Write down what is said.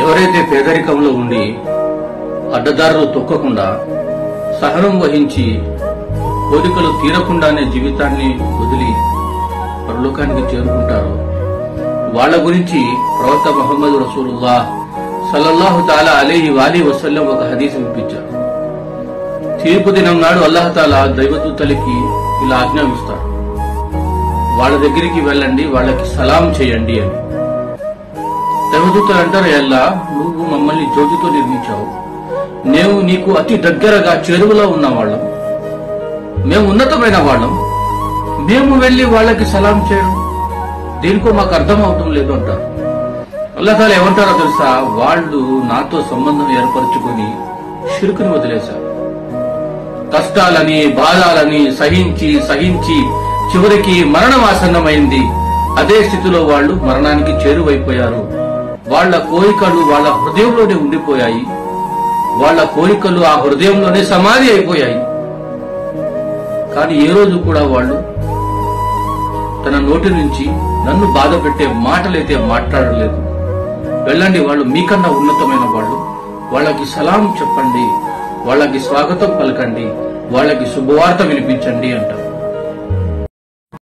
ఎవరైతే పేదరికంలో ఉండి అడ్డదారులు తొక్కకుండా సహనం వహించి కోరికలు తీరకుండానే జీవితాన్ని వదిలి పరలోకానికి చేరుకుంటారో వాళ్ల గురించి ప్రవక్త ముహమ్మద్ రసూలుల్లాహ్ సల్లల్లాహు తాలా అలైహి వాలిహి వసల్లం ఒక హదీస్ వినిపించారు. తీర్పు దినం నాడు అల్లాహ్ తాలా దైవదూతలకి ఇలా ఆజ్ఞాపిస్తారు, వాళ్ళ దగ్గరికి వెళ్ళండి, వాళ్ళకి సలాం చేయండి అని. దైవదూతలు అంటారు, అల్లా నువ్వు మమ్మల్ని జ్యోతితో నిర్మించావు, మేము నీకు అతి దగ్గరగా చేరువలో ఉన్న వాళ్ళం, మేము ఉన్నతమైన వాళ్ళం, మేము వెళ్లి వాళ్ళకి సలాం చేయడం దేనికో మాకు అర్థం అవటం లేదు అంటారు. అల్లాహ్ తాలా ఏమంటారో తెలుసా, వాళ్ళు నాతో సంబంధం ఏర్పరచుకుని షిర్కుని వదిలేశారు. కష్టాలని బాధాలని సహించి సహించి చివరికి మరణం ఆసన్నమైంది. అదే స్థితిలో వాళ్ళు మరణానికి చేరువైపోయారు. వాళ్ల కోరికలు వాళ్ళ హృదయంలోనే ఉండిపోయాయి, వాళ్ల కోరికలు ఆ హృదయంలోనే సమాధి అయిపోయాయి. కానీ ఏ రోజు కూడా వాళ్ళు తన నోటి నుంచి నన్ను బాధ పెట్టే మాటలైతే మాట్లాడలేదు. వెళ్ళండి, వాళ్ళు మీకన్నా ఉన్నతమైన వాళ్ళు, వాళ్ళకి సలాం చెప్పండి, వాళ్ళకి స్వాగతం పలకండి, వాళ్ళకి శుభవార్త వినిపించండి అంటారు.